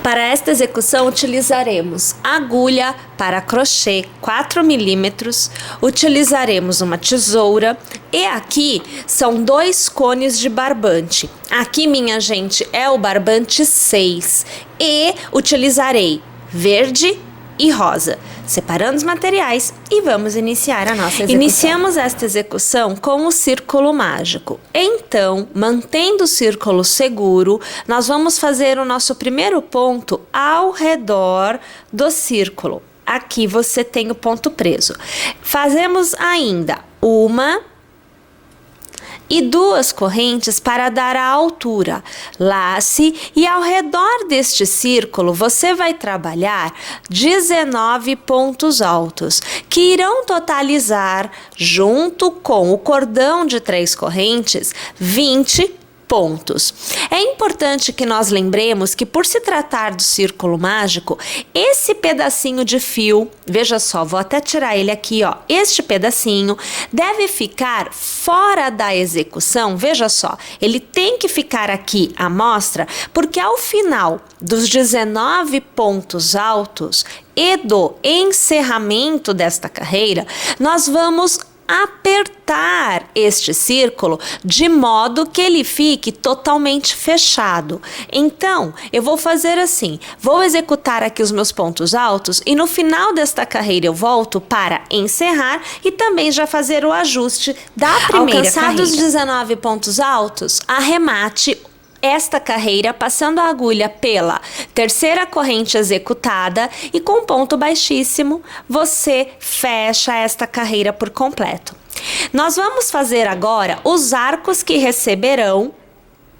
Para esta execução utilizaremos agulha para crochê 4 milímetros, utilizaremos uma tesoura e aqui são 2 cones de barbante. Aqui, minha gente, é o barbante 6 e utilizarei verde e rosa. Separando os materiais e vamos iniciar a nossa execução. Iniciamos esta execução com o círculo mágico. Então, mantendo o círculo seguro, nós vamos fazer o nosso primeiro ponto ao redor do círculo. Aqui você tem o ponto preso. Fazemos ainda uma e 2 correntes para dar a altura. Lace e ao redor deste círculo você vai trabalhar 19 pontos altos, que irão totalizar, junto com o cordão de 3 correntes, 20 pontos. É importante que nós lembremos que, por se tratar do círculo mágico, esse pedacinho de fio, veja só, vou até tirar ele aqui, ó, este pedacinho deve ficar fora da execução, veja só, ele tem que ficar aqui à mostra, porque ao final dos 19 pontos altos e do encerramento desta carreira, nós vamos apertar este círculo de modo que ele fique totalmente fechado. Então, eu vou fazer assim, vou executar aqui os meus pontos altos e no final desta carreira eu volto para encerrar e também já fazer o ajuste da primeira carreira. Alcançados os 19 pontos altos, arremate esta carreira passando a agulha pela terceira corrente executada e com ponto baixíssimo você fecha esta carreira por completo. Nós vamos fazer agora os arcos que receberão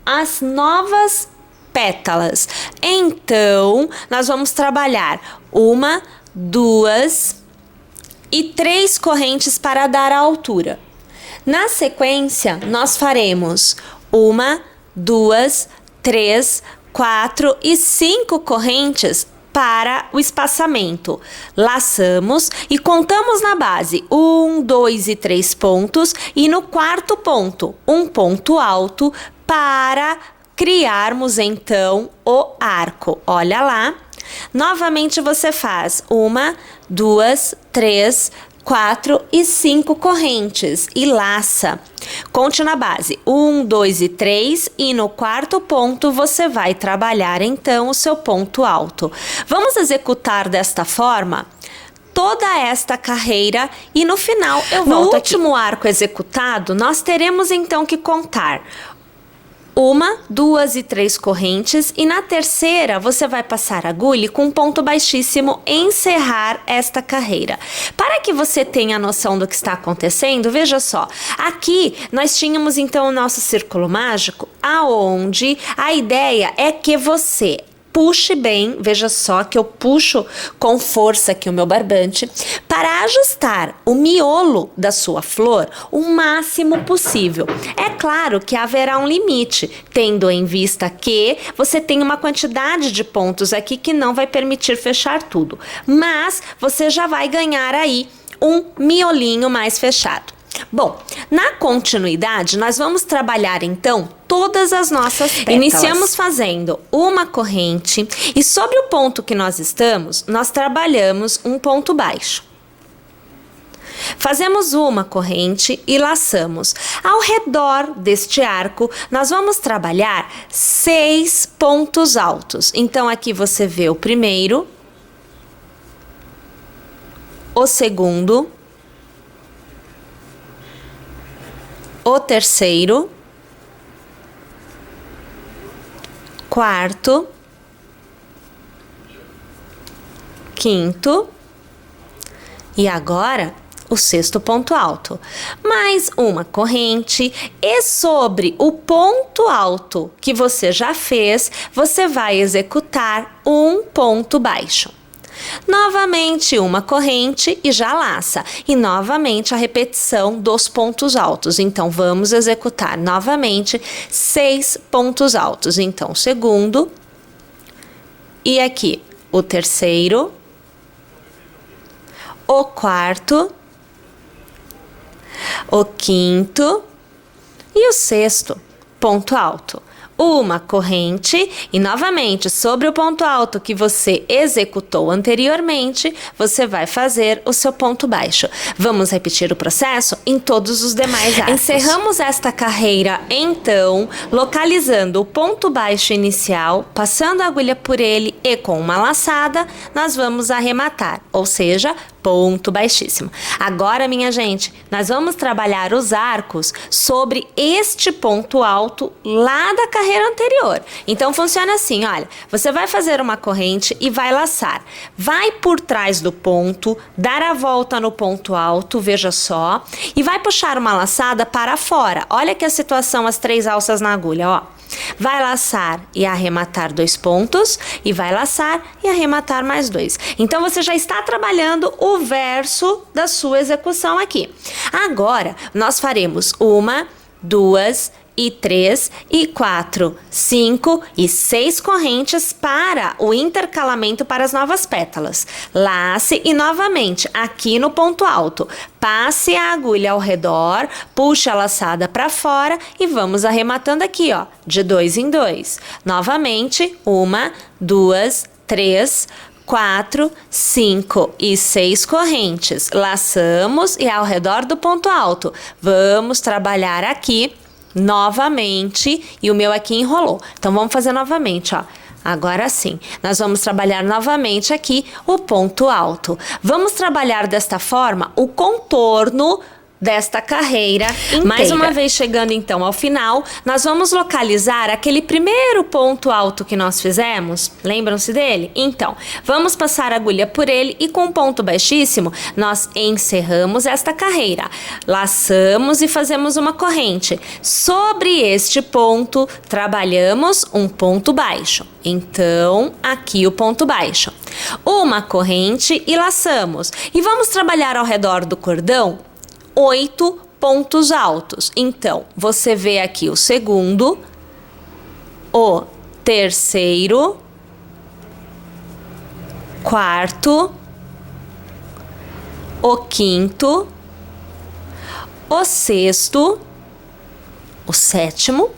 as novas pétalas. Então, nós vamos trabalhar 1, 2 e 3 correntes para dar a altura. Na sequência, nós faremos 1, 2, 3, 4 e 5 correntes para o espaçamento. Laçamos e contamos na base 1, 2 e 3 pontos e no quarto ponto, um ponto alto para criarmos então o arco. Olha lá. Novamente você faz 1, 2, 3, 4 e 5 correntes e laça. Conte na base 1, 2 e 3 e no quarto ponto você vai trabalhar então o seu ponto alto. Vamos executar desta forma toda esta carreira e no final eu volto. No último arco executado, nós teremos então que contar 1, 2 e 3 correntes e na terceira você vai passar a agulha e com um ponto baixíssimo encerrar esta carreira. Para que você tenha noção do que está acontecendo, veja só, aqui nós tínhamos então o nosso círculo mágico, aonde a ideia é que você puxe bem, veja só que eu puxo com força aqui o meu barbante, para ajustar o miolo da sua flor o máximo possível. É claro que haverá um limite, tendo em vista que você tem uma quantidade de pontos aqui que não vai permitir fechar tudo, mas você já vai ganhar aí um miolinho mais fechado. Bom, na continuidade, nós vamos trabalhar então todas as nossas pétalas. Iniciamos fazendo uma corrente e sobre o ponto que nós estamos, nós trabalhamos um ponto baixo. Fazemos uma corrente e laçamos. Ao redor deste arco, nós vamos trabalhar 6 pontos altos. Então, aqui você vê o primeiro, o segundo, o terceiro, quarto, quinto e agora o sexto ponto alto. Mais uma corrente e sobre o ponto alto que você já fez, você vai executar um ponto baixo. Novamente uma corrente e já laça. E novamente a repetição dos pontos altos. Então, vamos executar novamente 6 pontos altos. Então, segundo. E aqui, o terceiro. O quarto. O quinto. E o sexto ponto alto. uma corrente e novamente sobre o ponto alto que você executou anteriormente, você vai fazer o seu ponto baixo. Vamos repetir o processo em todos os demais arcos. Encerramos esta carreira então, localizando o ponto baixo inicial, passando a agulha por ele e com uma laçada, nós vamos arrematar, ou seja, ponto baixíssimo. Agora, minha gente, nós vamos trabalhar os arcos sobre este ponto alto lá da carreira anterior. Então, funciona assim, olha, você vai fazer uma corrente e vai laçar. Vai por trás do ponto, dar a volta no ponto alto, veja só, e vai puxar uma laçada para fora. Olha que a situação, as 3 alças na agulha, ó. Vai laçar e arrematar 2 pontos e vai laçar e arrematar mais 2. Então você já está trabalhando o verso da sua execução aqui. Agora nós faremos 1, 2 e 3 e 4, 5 e 6 correntes para o intercalamento para as novas pétalas. Lace e novamente aqui no ponto alto, passe a agulha ao redor, puxe a laçada para fora e vamos arrematando aqui, ó, de 2 em 2. Novamente, 1, 2, 3, 4, 5 e 6 correntes. Laçamos e ao redor do ponto alto. Vamos trabalhar aqui novamente, e o meu aqui enrolou. Então, vamos fazer novamente, ó. Agora sim, nós vamos trabalhar novamente aqui o ponto alto. Vamos trabalhar desta forma o contorno desta carreira inteira. Mais uma vez chegando então ao final, nós vamos localizar aquele primeiro ponto alto que nós fizemos. Lembram-se dele? Então, vamos passar a agulha por ele e com um ponto baixíssimo, nós encerramos esta carreira. Laçamos e fazemos uma corrente. Sobre este ponto, trabalhamos um ponto baixo. Então, aqui o ponto baixo. Uma corrente e laçamos. E vamos trabalhar ao redor do cordão 8 pontos altos. Então, você vê aqui o segundo, o terceiro, quarto, o quinto, o sexto, o sétimo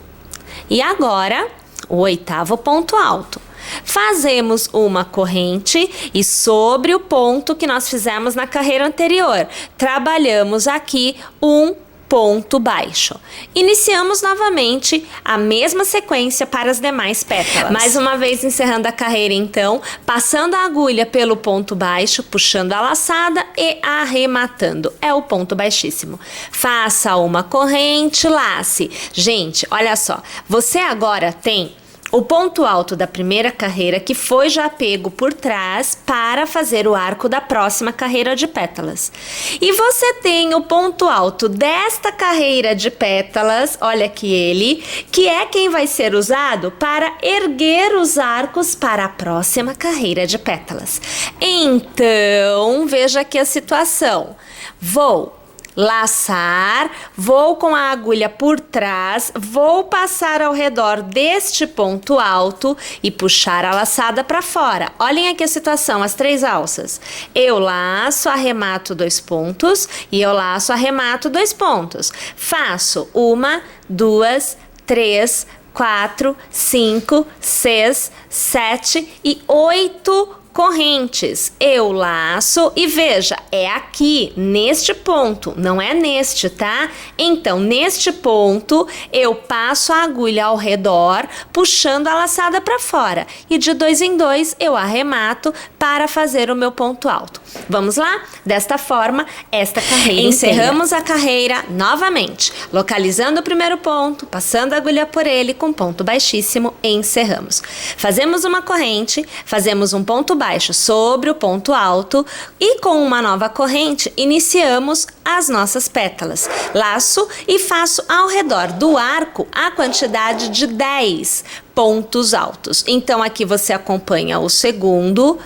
e agora o 8º ponto alto. Fazemos uma corrente e sobre o ponto que nós fizemos na carreira anterior, trabalhamos aqui um ponto baixo. Iniciamos novamente a mesma sequência para as demais pétalas. Mais uma vez encerrando a carreira então, passando a agulha pelo ponto baixo, puxando a laçada e arrematando. É o ponto baixíssimo. Faça uma corrente, lace. Gente, olha só, você agora tem o ponto alto da primeira carreira que foi já pego por trás para fazer o arco da próxima carreira de pétalas. E você tem o ponto alto desta carreira de pétalas, olha aqui ele, que é quem vai ser usado para erguer os arcos para a próxima carreira de pétalas. Então, veja aqui a situação. Vou laçar, vou com a agulha por trás, vou passar ao redor deste ponto alto e puxar a laçada para fora. Olhem aqui a situação, as 3 alças. Eu laço, arremato 2 pontos e eu laço, arremato 2 pontos. Faço 1, 2, 3, 4, 5, 6, 7 e 8 correntes. Eu laço e veja, é aqui, neste ponto, não é neste, tá? Então, neste ponto, eu passo a agulha ao redor, puxando a laçada para fora. E de 2 em 2, eu arremato para fazer o meu ponto alto. Vamos lá? Desta forma, esta carreira encerramos a carreira novamente, localizando o primeiro ponto, passando a agulha por ele com ponto baixíssimo e encerramos. Fazemos uma corrente, fazemos um ponto baixo sobre o ponto alto e com uma nova corrente iniciamos as nossas pétalas. Laço e faço ao redor do arco a quantidade de 10 pontos altos. Então aqui você acompanha o segundo,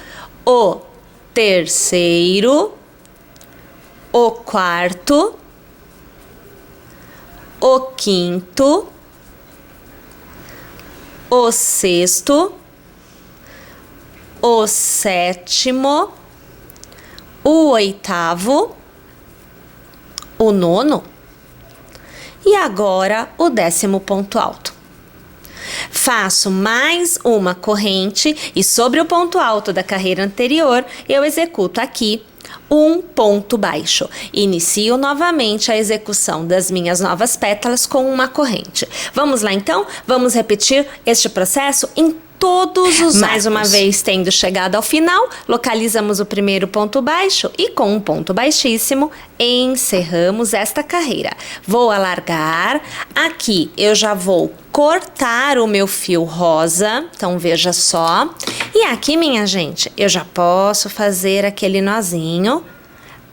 o terceiro, o quarto, o quinto, o sexto, o sétimo, o 8º, o 9º e agora o 10º ponto alto. faço mais uma corrente e sobre o ponto alto da carreira anterior, eu executo aqui um ponto baixo. Inicio novamente a execução das minhas novas pétalas com uma corrente. Vamos lá então? Vamos repetir este processo em todos os mais uma vez, tendo chegado ao final, localizamos o primeiro ponto baixo e com um ponto baixíssimo encerramos esta carreira. Vou alargar, aqui eu já vou cortar o meu fio rosa, então veja só. E aqui, minha gente, eu já posso fazer aquele nozinho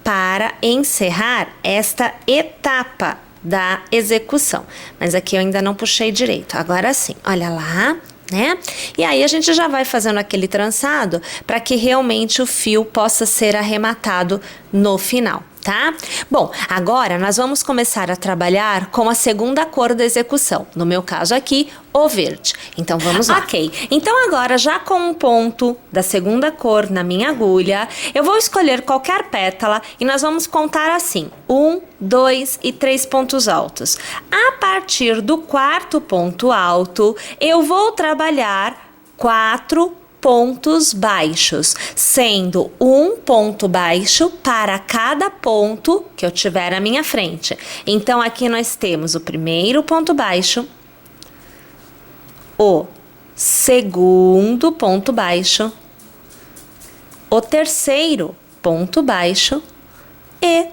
para encerrar esta etapa da execução. Mas aqui eu ainda não puxei direito, agora sim, olha lá. Né? E aí a gente já vai fazendo aquele trançado para que realmente o fio possa ser arrematado no final, tá? Bom, agora nós vamos começar a trabalhar com a segunda cor da execução, no meu caso aqui, o verde. Então vamos lá. Ok, então agora já com um ponto da segunda cor na minha agulha, eu vou escolher qualquer pétala e nós vamos contar assim, 1, 2 e 3 pontos altos. A partir do quarto ponto alto, eu vou trabalhar 4 pontos baixos, sendo um ponto baixo para cada ponto que eu tiver à minha frente. Então aqui nós temos o primeiro ponto baixo, o segundo ponto baixo, o terceiro ponto baixo e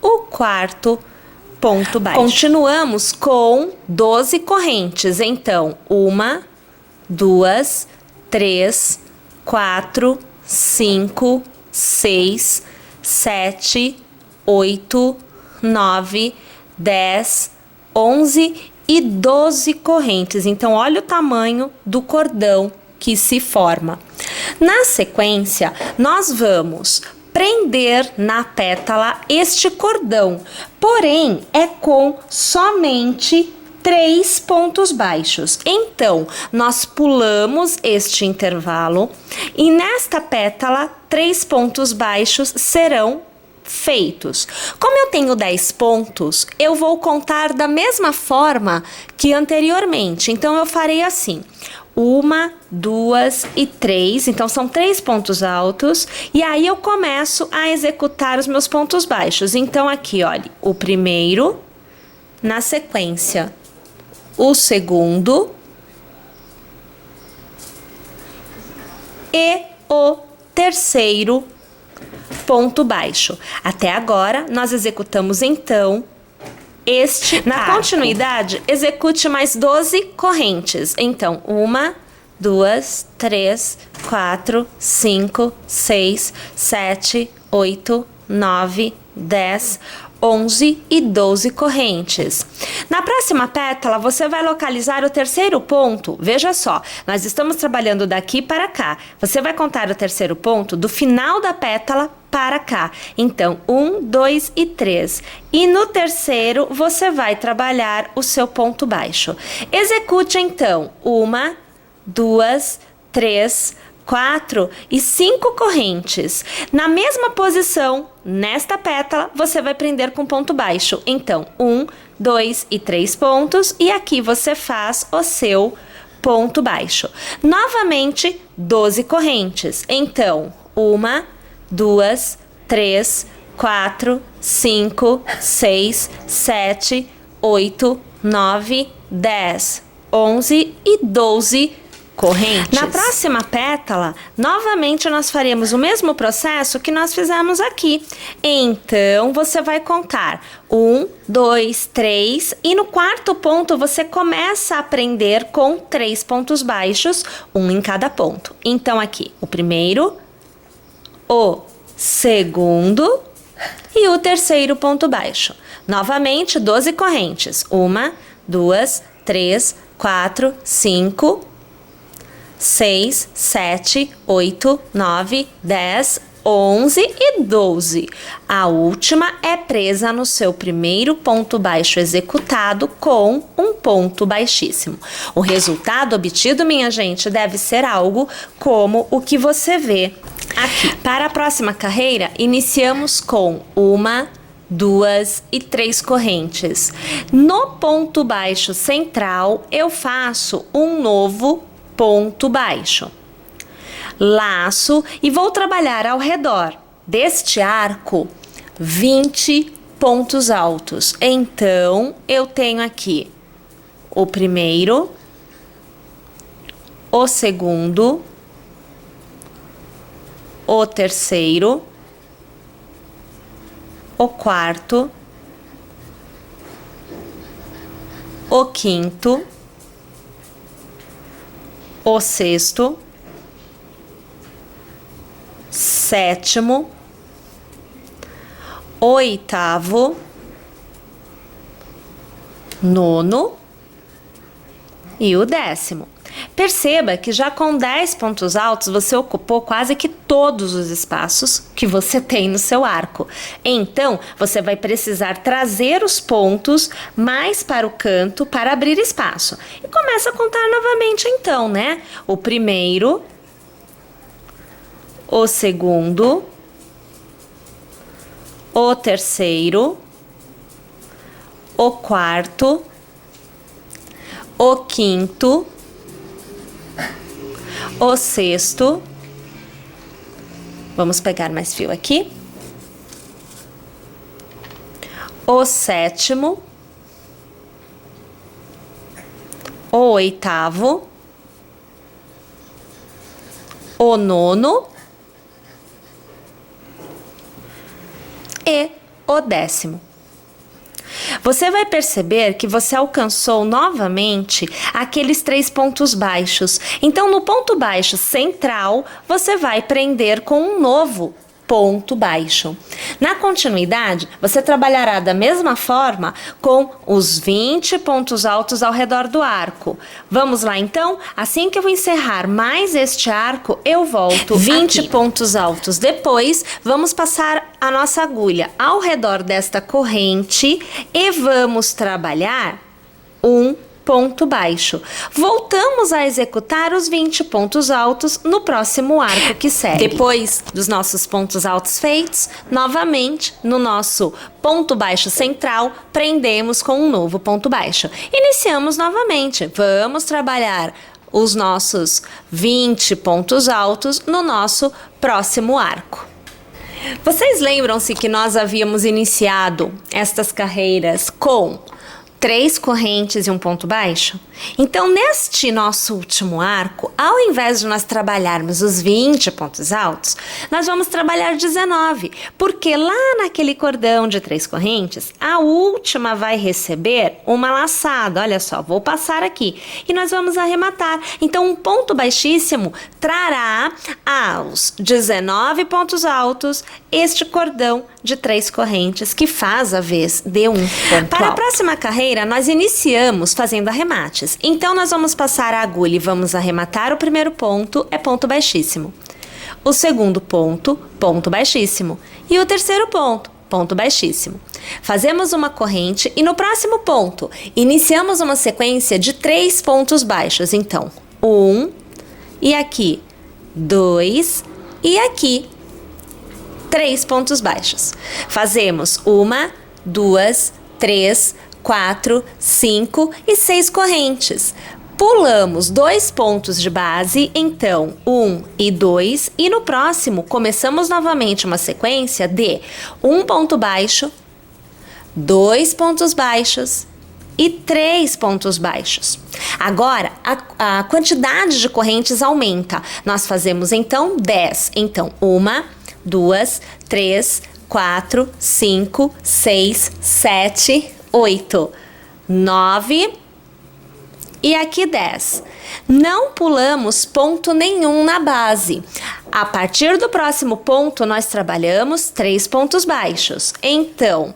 o quarto ponto baixo. Continuamos com 12 correntes, então 1, 2, 3, 4, 5, 6, 7, 8, 9, 10, 11 e 12 correntes. Então, olha o tamanho do cordão que se forma. Na sequência, nós vamos prender na pétala este cordão, porém, é com somente 3 pontos baixos. Então, nós pulamos este intervalo e nesta pétala, 3 pontos baixos serão feitos. Como eu tenho 10 pontos, eu vou contar da mesma forma que anteriormente. Então, eu farei assim: 1, 2 e 3, então são 3 pontos altos, e aí eu começo a executar os meus pontos baixos. Então, aqui, olha, o primeiro, na sequência, o segundo e o terceiro ponto baixo. Até agora, nós executamos, então, este na arco. Continuidade, execute mais 12 correntes. Então, 1, 2, 3, 4, 5, 6, 7, 8, 9, 10, 11 e 12 correntes. Na próxima pétala, você vai localizar o terceiro ponto. Veja só, nós estamos trabalhando daqui para cá. Você vai contar o terceiro ponto do final da pétala para cá. Então, 1, 2 e 3. E no terceiro, você vai trabalhar o seu ponto baixo. Execute, então, 1, 2, 3, 4 e 5 correntes. Na mesma posição, nesta pétala, você vai prender com ponto baixo. Então, 1, 2 e 3 pontos, e aqui você faz o seu ponto baixo. Novamente, 12 correntes. Então, 1, 2, 3, 4, 5, 6, 7, 8, 9, 10, 11 e 12 correntes. Na próxima pétala, novamente nós faremos o mesmo processo que nós fizemos aqui. Então, você vai contar 1, 2, 3 e no quarto ponto você começa a prender com 3 pontos baixos, um em cada ponto. Então, aqui, o primeiro, o segundo e o terceiro ponto baixo. Novamente, 12 correntes. 1, 2, 3, 4, 5, 6, 7, 8, 9, 10, 11 e 12. A última é presa no seu primeiro ponto baixo executado com um ponto baixíssimo. O resultado obtido, minha gente, deve ser algo como o que você vê aqui. Para a próxima carreira, iniciamos com 1, 2 e 3 correntes. No ponto baixo central, eu faço um novo ponto baixo. Laço e vou trabalhar ao redor deste arco 20 pontos altos. Então, eu tenho aqui o primeiro, o segundo, o terceiro, o quarto, o quinto, o sexto, sétimo, oitavo, nono e o 10º. Perceba que já com 10 pontos altos você ocupou quase que todos os espaços que você tem no seu arco. Então, você vai precisar trazer os pontos mais para o canto para abrir espaço. E começa a contar novamente então, né? O primeiro, o segundo, o terceiro, o quarto, o quinto, o sexto. Vamos pegar mais fio aqui. O sétimo, o oitavo, o nono e o 10º. Você vai perceber que você alcançou novamente aqueles 3 pontos baixos. Então, no ponto baixo central, você vai prender com um novo ponto baixo. Na continuidade, você trabalhará da mesma forma com os 20 pontos altos ao redor do arco. Vamos lá então? Assim que eu encerrar mais este arco, eu volto 20 aqui. Pontos altos. Depois, vamos passar a nossa agulha ao redor desta corrente e vamos trabalhar um ponto baixo. Voltamos a executar os 20 pontos altos no próximo arco que segue. Depois dos nossos pontos altos feitos, novamente no nosso ponto baixo central, prendemos com um novo ponto baixo. Iniciamos novamente. Vamos trabalhar os nossos 20 pontos altos no nosso próximo arco. Vocês lembram-se que nós havíamos iniciado estas carreiras com 3 correntes e um ponto baixo? Então, neste nosso último arco, ao invés de nós trabalharmos os 20 pontos altos, nós vamos trabalhar 19, porque lá naquele cordão de 3 correntes, a última vai receber uma laçada. Olha só, vou passar aqui e nós vamos arrematar. Então, um ponto baixíssimo trará aos 19 pontos altos este cordão de 3 correntes que faz a vez de um ponto Para alto. A próxima carreira, nós iniciamos fazendo arremates. Então, nós vamos passar a agulha e vamos arrematar. O primeiro ponto é ponto baixíssimo. O segundo ponto, ponto baixíssimo. E o terceiro ponto, ponto baixíssimo. Fazemos uma corrente e no próximo ponto, iniciamos uma sequência de 3 pontos baixos. Então, 1 e aqui 2 e aqui 3 pontos baixos. Fazemos 1, 2, 3, 4, 5 e 6 correntes. Pulamos 2 pontos de base, então 1 e 2, e no próximo começamos novamente uma sequência de 1 ponto baixo, 2 pontos baixos e 3 pontos baixos. Agora, a quantidade de correntes aumenta. Nós fazemos então 10. Então, 1, 2, 3, 4, 5, 6, 7, 8, 9 e aqui 10. Não pulamos ponto nenhum na base. A partir do próximo ponto, nós trabalhamos 3 pontos baixos. Então,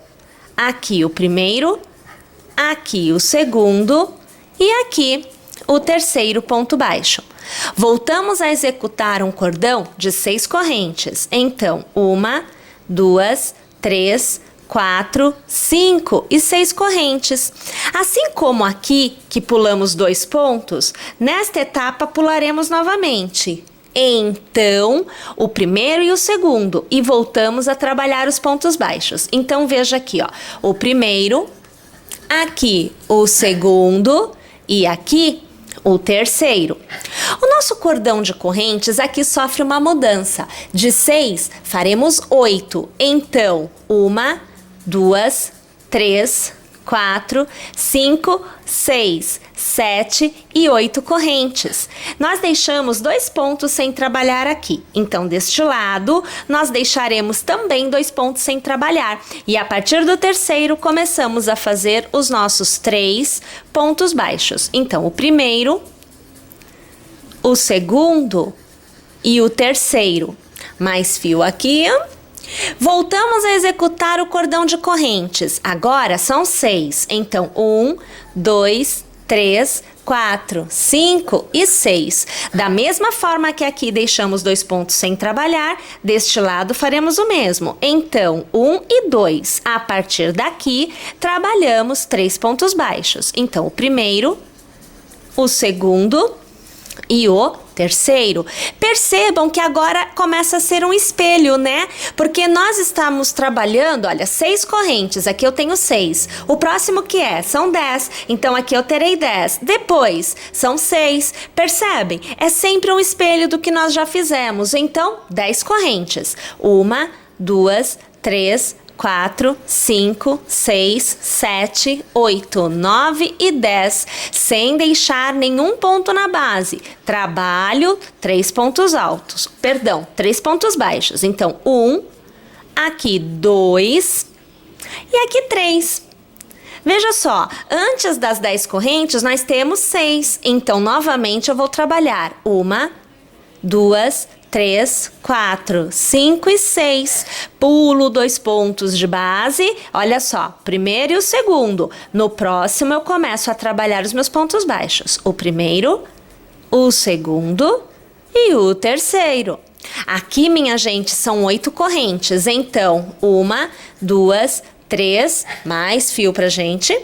aqui o primeiro, aqui o segundo e aqui o terceiro ponto baixo. Voltamos a executar um cordão de 6 correntes. Então, 1, 2, 3, 4, 5 e 6 correntes. Assim como aqui, que pulamos 2 pontos, nesta etapa pularemos novamente. Então, o primeiro e o segundo. E voltamos a trabalhar os pontos baixos. Então, veja aqui, ó. O primeiro, aqui o segundo e aqui o terceiro. O nosso cordão de correntes aqui sofre uma mudança. De 6, faremos 8. Então, 1, 2, 3, 4, 5, 6, 7 e 8 correntes. Nós deixamos 2 pontos sem trabalhar aqui. Então, deste lado, nós deixaremos também 2 pontos sem trabalhar. E a partir do terceiro, começamos a fazer os nossos 3 pontos baixos. Então, o primeiro, o segundo e o terceiro. Mais fio aqui. Voltamos a executar o cordão de correntes. Agora são 6. Então, 1, 2, 3, 4, 5 e 6. Da mesma forma que aqui deixamos 2 pontos sem trabalhar, deste lado faremos o mesmo. Então, 1 e 2. A partir daqui, trabalhamos 3 pontos baixos. Então, o primeiro, o segundo e o terceiro. Percebam que agora começa a ser um espelho, né? Porque nós estamos trabalhando, olha, 6 correntes, aqui eu tenho 6. O próximo que é? São 10. Então aqui eu terei 10. Depois, são 6. Percebem? É sempre um espelho do que nós já fizemos. Então, 10 correntes. 1, 2, 3, 4, 5, 6, 7, 8, 9 e 10, sem deixar nenhum ponto na base. Trabalho 3 pontos altos, perdão, 3 pontos baixos. Então, 1, aqui 2 e aqui 3. Veja só, antes das 10 correntes, nós temos 6. Então, novamente, eu vou trabalhar 1, 2, 3, 4, 5 e 6. Pulo 2 pontos de base. Olha só, primeiro e o segundo. No próximo eu começo a trabalhar os meus pontos baixos. O primeiro, o segundo e o terceiro. Aqui, minha gente, são 8 correntes. Então, 1, 2, 3, mais fio pra gente.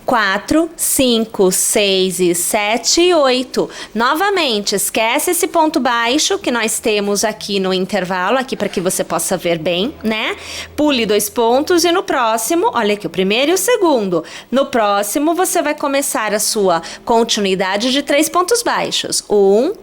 4, 5, 6 e 7 e 8. Novamente, esquece esse ponto baixo que nós temos aqui no intervalo, aqui para que você possa ver bem, né? Pule 2 pontos e no próximo, olha aqui, o primeiro e o segundo. No próximo, você vai começar a sua continuidade de 3 pontos baixos. 1,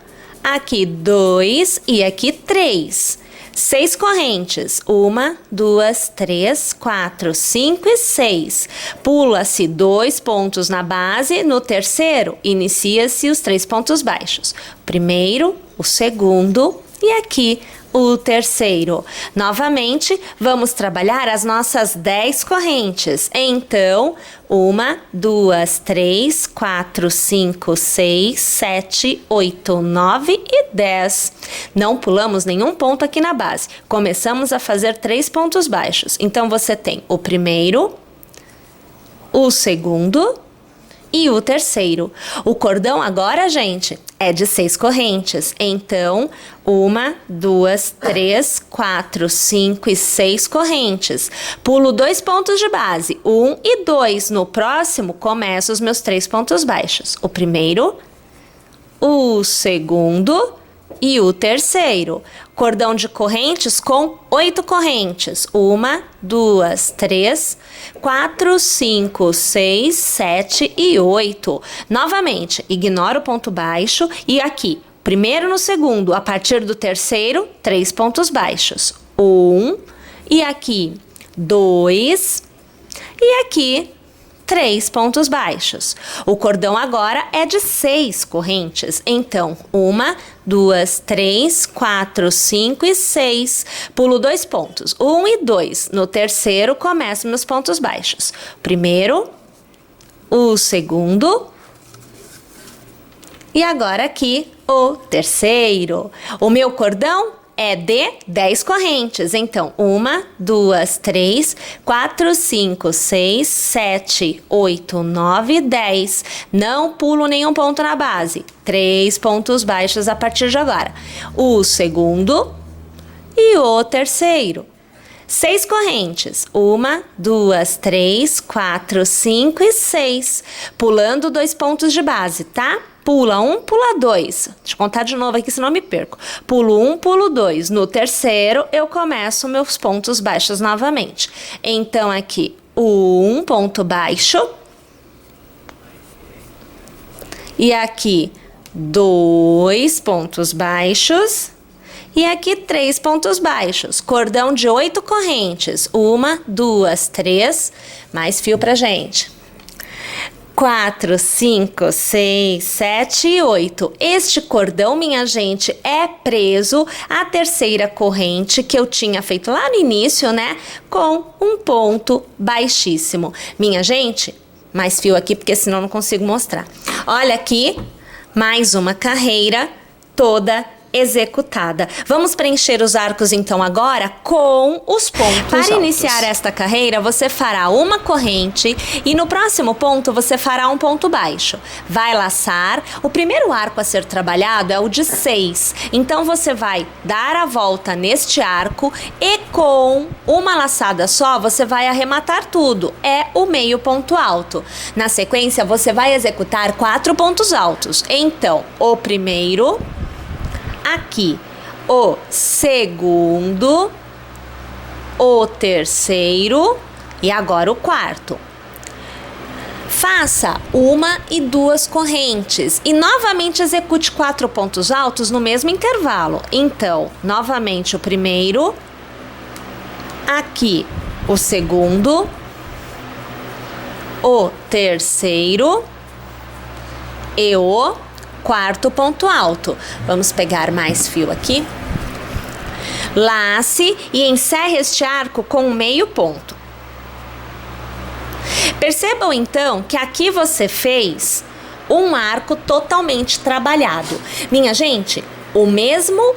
aqui 2 e aqui 3. 6 correntes, 1, 2, 3, 4, 5 e 6. Pula-se 2 pontos na base, no terceiro, inicia-se os 3 pontos baixos. O primeiro, o segundo e aqui o terceiro. Novamente, vamos trabalhar as nossas 10 correntes. Então, 1, 2, 3, 4, 5, 6, 7, 8, 9 e 10. Não pulamos nenhum ponto aqui na base. Começamos a fazer 3 pontos baixos. Então, você tem o primeiro, o segundo e o terceiro. O cordão agora, gente, é de 6 correntes. Então, 1, 2, 3, 4, 5 e 6 correntes. Pulo 2 pontos de base, 1 e 2. No próximo, começo os meus 3 pontos baixos. O primeiro, o segundo e o terceiro. Cordão de correntes com 8 correntes. 1, 2, 3, 4, 5, 6, 7 e 8. Novamente, ignora o ponto baixo e aqui, primeiro no segundo, a partir do terceiro, 3 pontos baixos. 1 e aqui 2 e aqui 3 pontos baixos. O cordão agora é de 6 correntes. Então, 1, 2, 3, 4, 5 e 6. Pulo 2 pontos. 1 e 2. No terceiro, começo meus pontos baixos. Primeiro, o segundo e agora aqui o terceiro. O meu cordão é de 10 correntes. Então, 1, 2, 3, 4, 5, 6, 7, 8, 9, 10. Não pulo nenhum ponto na base. 3 pontos baixos a partir de agora. O segundo e o terceiro. 6 correntes. 1, 2, 3, 4, 5 e 6. Pulando 2 pontos de base, tá? Pula 1, pula 2. Deixa eu contar de novo aqui, senão eu me perco. Pulo 1, pulo 2. No terceiro, eu começo meus pontos baixos novamente. Então, aqui, um ponto baixo. E aqui, 2 pontos baixos. E aqui 3 pontos baixos, cordão de 8 correntes, 1, 2, 3, mais fio pra gente. 4, 5, 6, 7 e 8. Este cordão, minha gente, é preso à terceira corrente que eu tinha feito lá no início, né? Com um ponto baixíssimo. Minha gente, mais fio aqui porque senão eu não consigo mostrar. Olha aqui, mais uma carreira toda executada. Vamos preencher os arcos então agora com os pontos altos. Para iniciar esta carreira, você fará uma corrente e no próximo ponto você fará um ponto baixo. Vai laçar. O primeiro arco a ser trabalhado é o de 6. Então você vai dar a volta neste arco e com uma laçada só você vai arrematar tudo. É o meio ponto alto. Na sequência você vai executar 4 pontos altos. Então, o primeiro, aqui, o segundo, o terceiro e agora o quarto. Faça 1 e 2 correntes e novamente execute 4 pontos altos no mesmo intervalo. Então, novamente o primeiro, aqui o segundo, o terceiro e o quarto ponto alto. Vamos pegar mais fio aqui. Lace e encerre este arco com um meio ponto. Percebam então que aqui você fez um arco totalmente trabalhado. Minha gente, o mesmo,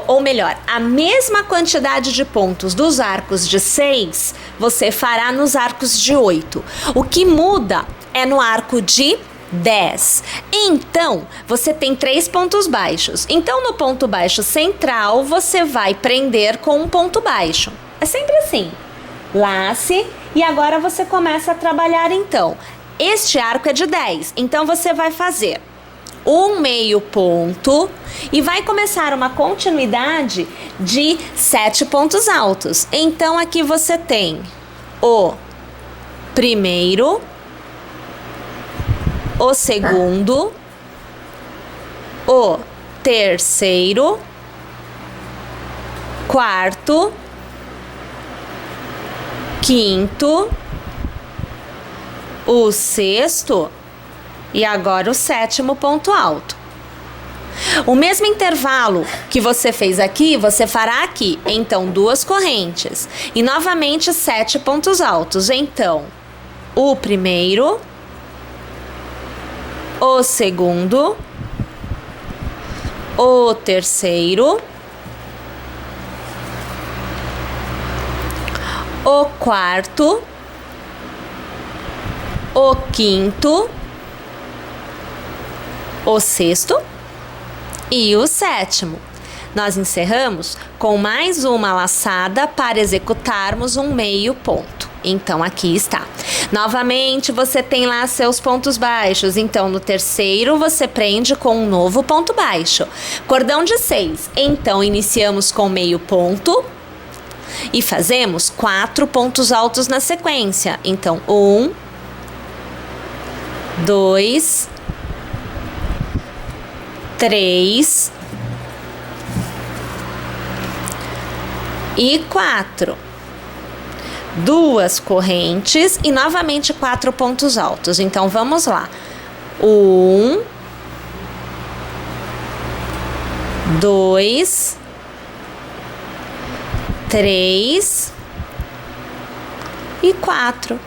ou melhor, a mesma quantidade de pontos dos arcos de 6, você fará nos arcos de 8. O que muda é no arco de 10. Então, você tem 3 pontos baixos. Então, no ponto baixo central, você vai prender com um ponto baixo. É sempre assim. Lace e agora você começa a trabalhar então. Este arco é de 10. Então, você vai fazer um meio ponto e vai começar uma continuidade de 7 pontos altos. Então, aqui você tem o primeiro, o segundo, o terceiro, quarto, quinto, o sexto e agora o sétimo ponto alto. O mesmo intervalo que você fez aqui, você fará aqui. Então, 2 correntes e novamente 7 pontos altos. Então, o primeiro, o segundo, o terceiro, o quarto, o quinto, o sexto e o sétimo. Nós encerramos com mais uma laçada para executarmos um meio ponto. Então, aqui está. Novamente, você tem lá seus pontos baixos. Então, no terceiro, você prende com um novo ponto baixo. Cordão de 6. Então, iniciamos com meio ponto e fazemos 4 pontos altos na sequência. Então, 1, 2, 3 e 4. 2 correntes e novamente 4 pontos altos. Então, vamos lá. 1, 2, 3 e 4.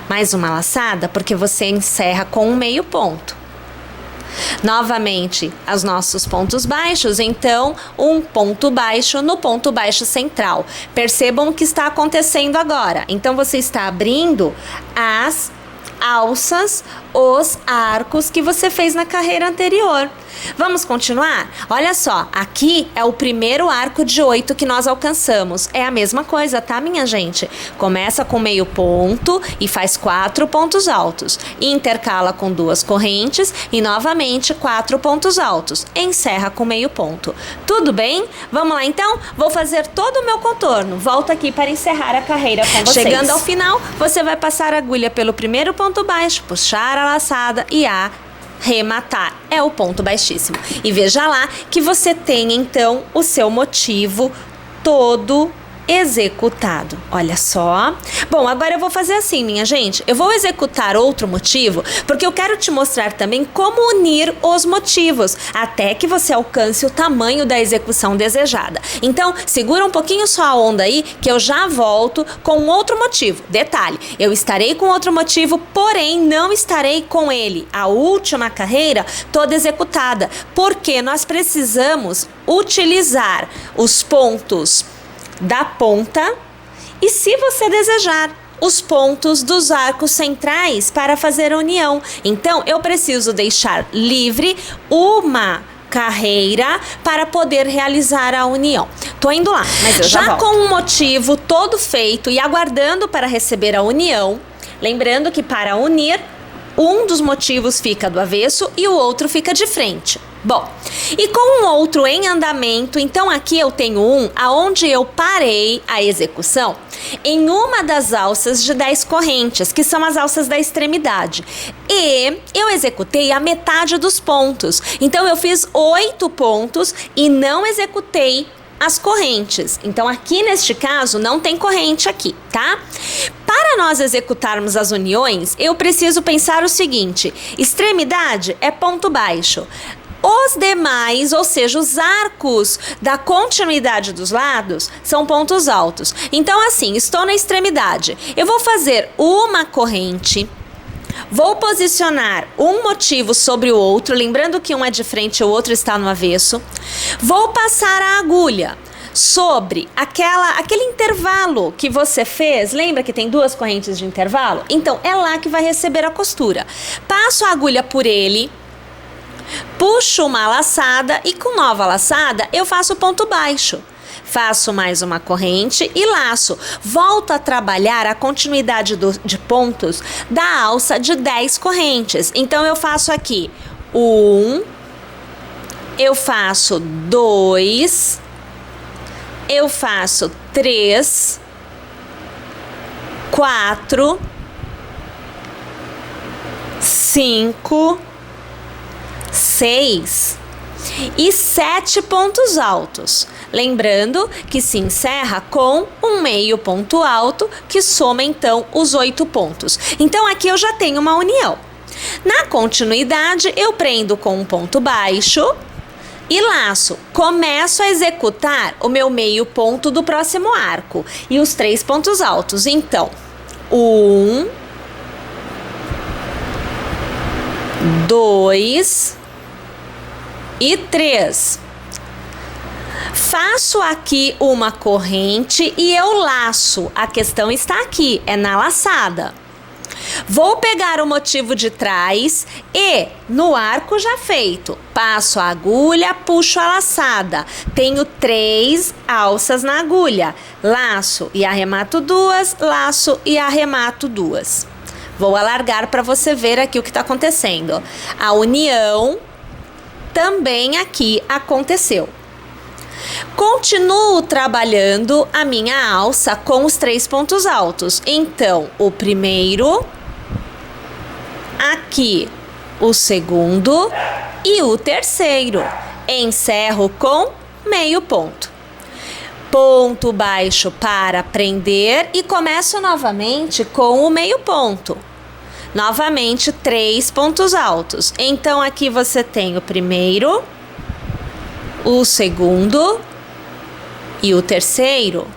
Mais uma laçada, porque você encerra com um meio ponto. Novamente, os nossos pontos baixos, então, um ponto baixo no ponto baixo central. Percebam o que está acontecendo agora. Então, você está abrindo as alças os arcos que você fez na carreira anterior. Vamos continuar? Olha só, aqui é o primeiro arco de 8 que nós alcançamos. É a mesma coisa, tá, minha gente? Começa com meio ponto e faz 4 pontos altos. Intercala com 2 correntes e novamente 4 pontos altos. Encerra com meio ponto. Tudo bem? Vamos lá então? Vou fazer todo o meu contorno. Volto aqui para encerrar a carreira com vocês. Chegando ao final, você vai passar a agulha pelo primeiro ponto baixo, puxar a laçada e arrematar. É o ponto baixíssimo. E veja lá que você tem então o seu motivo todo executado. Olha só. Bom, agora eu vou fazer assim, minha gente. Eu vou executar outro motivo, porque eu quero te mostrar também como unir os motivos, até que você alcance o tamanho da execução desejada. Então, segura um pouquinho só a onda aí, que eu já volto com outro motivo. Detalhe, eu estarei com outro motivo, porém não estarei com ele. A última carreira toda executada, porque nós precisamos utilizar os pontos da ponta e, se você desejar, os pontos dos arcos centrais para fazer a união. Então, eu preciso deixar livre uma carreira para poder realizar a união. Tô indo lá, mas eu já volto. Com o motivo todo feito e aguardando para receber a união, lembrando que para unir, um dos motivos fica do avesso e o outro fica de frente. Bom, e com um outro em andamento, então aqui eu tenho um aonde eu parei a execução em uma das alças de 10 correntes, que são as alças da extremidade. E eu executei a metade dos pontos. Então eu fiz 8 pontos e não executei as correntes. Então aqui neste caso não tem corrente aqui, tá? Para nós executarmos as uniões, eu preciso pensar o seguinte: extremidade é ponto baixo. Os demais, ou seja, os arcos da continuidade dos lados, são pontos altos. Então, assim, estou na extremidade. Eu vou fazer uma corrente, vou posicionar um motivo sobre o outro, lembrando que um é de frente e o outro está no avesso. Vou passar a agulha sobre aquele intervalo que você fez. Lembra que tem 2 correntes de intervalo? Então, é lá que vai receber a costura. Passo a agulha por ele, puxo uma laçada e com nova laçada eu faço ponto baixo. Faço mais uma corrente e laço. Volto a trabalhar a continuidade de pontos da alça de 10 correntes. Então eu faço aqui 1, eu faço 2, eu faço 3, 4, 5, 6 e 7 pontos altos. Lembrando que se encerra com um meio ponto alto, que soma então os 8 pontos. Então aqui eu já tenho uma união. Na continuidade, eu prendo com um ponto baixo e laço. Começo a executar o meu meio ponto do próximo arco e os 3 pontos altos. Então, 1, 2 e 3. Faço aqui uma corrente e eu laço. A questão está aqui, é na laçada. Vou pegar o motivo de trás e, no arco já feito, passo a agulha, puxo a laçada. Tenho 3 alças na agulha. Laço e arremato 2, laço e arremato 2. Vou alargar para você ver aqui o que está acontecendo. A união também aqui aconteceu. Continuo trabalhando a minha alça com os 3 pontos altos. Então, o primeiro, aqui o segundo e o terceiro. Encerro com meio ponto. Ponto baixo para prender e começo novamente com o meio ponto. Novamente 3 pontos altos. Então aqui você tem o primeiro, o segundo e o terceiro.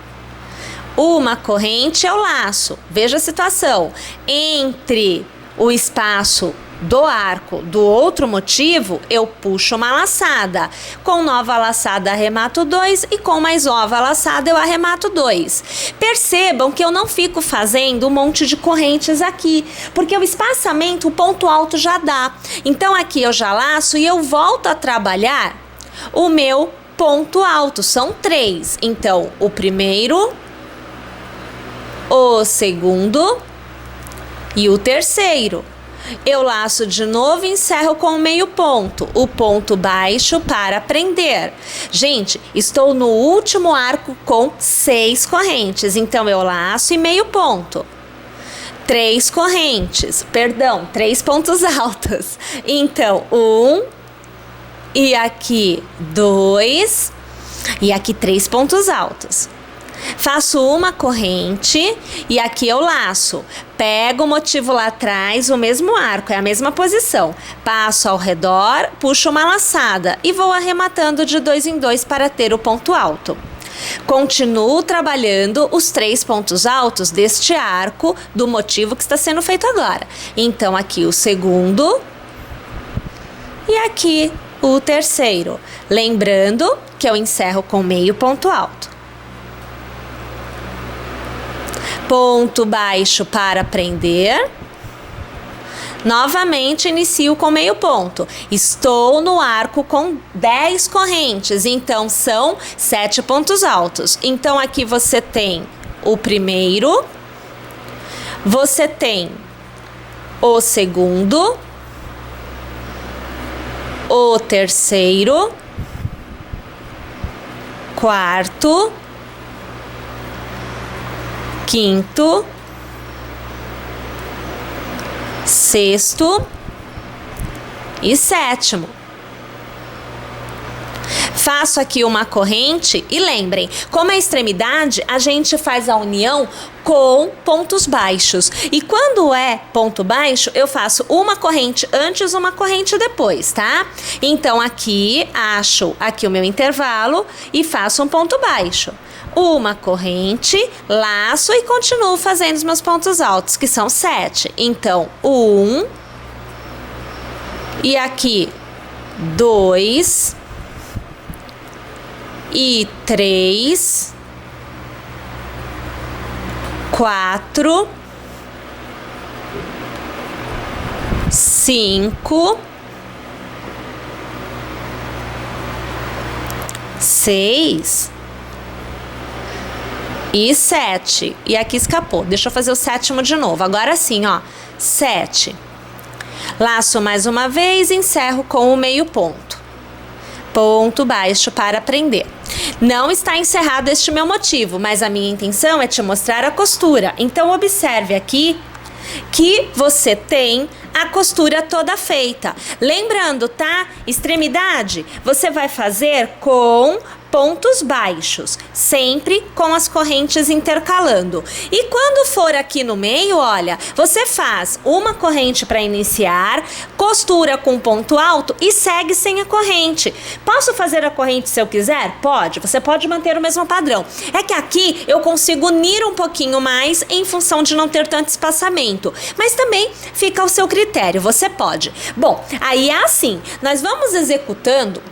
Uma corrente eu laço. Veja a situação. Entre o espaço do arco do outro motivo, eu puxo uma laçada. Com nova laçada, arremato 2 e com mais nova laçada, eu arremato 2. Percebam que eu não fico fazendo um monte de correntes aqui, porque o espaçamento, o ponto alto já dá. Então, aqui eu já laço e eu volto a trabalhar o meu ponto alto. São 3. Então, o primeiro, o segundo e o terceiro. Eu laço de novo e encerro com o meio ponto, o ponto baixo para prender. Gente, estou no último arco com 6 correntes, então eu laço e meio ponto. 3 correntes, perdão, 3 pontos altos. Então, 1 e aqui 2 e aqui 3 pontos altos. Faço uma corrente e aqui eu laço. Pego o motivo lá atrás, o mesmo arco, é a mesma posição. Passo ao redor, puxo uma laçada e vou arrematando de 2 em 2 para ter o ponto alto. Continuo trabalhando os 3 pontos altos deste arco do motivo que está sendo feito agora. Então, aqui o segundo e aqui o terceiro. Lembrando que eu encerro com meio ponto alto. Ponto baixo para prender. Novamente inicio com meio ponto. Estou no arco com 10 correntes, então são 7 pontos altos. Então aqui você tem o primeiro, você tem o segundo, o terceiro, quarto, quinto, sexto e sétimo. Faço aqui uma corrente e lembrem, como é extremidade, a gente faz a união com pontos baixos. E quando é ponto baixo, eu faço uma corrente antes, uma corrente depois, tá? Então aqui, acho aqui o meu intervalo e faço um ponto baixo. Uma corrente, laço e continuo fazendo os meus pontos altos, que são 7. Então, 1 e aqui 2 e 3, 4, 5, 6 e 7. E aqui escapou. Deixa eu fazer o sétimo de novo. Agora sim, ó. 7. Laço mais uma vez e encerro com o meio ponto. Ponto baixo para prender. Não está encerrado este meu motivo, mas a minha intenção é te mostrar a costura. Então, observe aqui que você tem a costura toda feita. Lembrando, tá? Extremidade, você vai fazer com pontos baixos, sempre com as correntes intercalando. E quando for aqui no meio, olha, você faz uma corrente para iniciar, costura com ponto alto e segue sem a corrente. Posso fazer a corrente se eu quiser? Pode, você pode manter o mesmo padrão. É que aqui eu consigo unir um pouquinho mais em função de não ter tanto espaçamento, mas também fica ao seu critério, você pode. Bom, aí é assim, nós vamos executando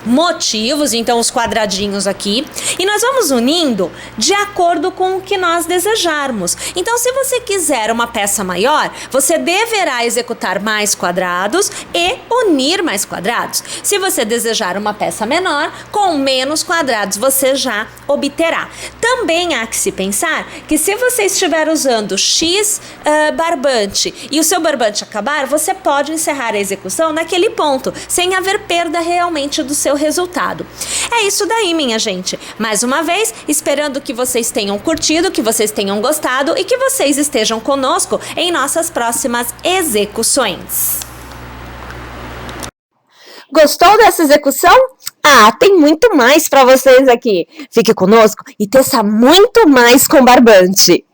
motivos, então os quadradinhos aqui, e nós vamos unindo de acordo com o que nós desejarmos. Então, se você quiser uma peça maior, você deverá executar mais quadrados e unir mais quadrados. Se você desejar uma peça menor, com menos quadrados você já obterá. Também há que se pensar que se você estiver usando X barbante e o seu barbante acabar, você pode encerrar a execução naquele ponto, sem haver perda realmente do seu resultado. É isso daí, minha gente. Mais uma vez, esperando que vocês tenham curtido, que vocês tenham gostado e que vocês estejam conosco em nossas próximas execuções. Gostou dessa execução? Ah, tem muito mais para vocês aqui. Fique conosco e teça muito mais com barbante.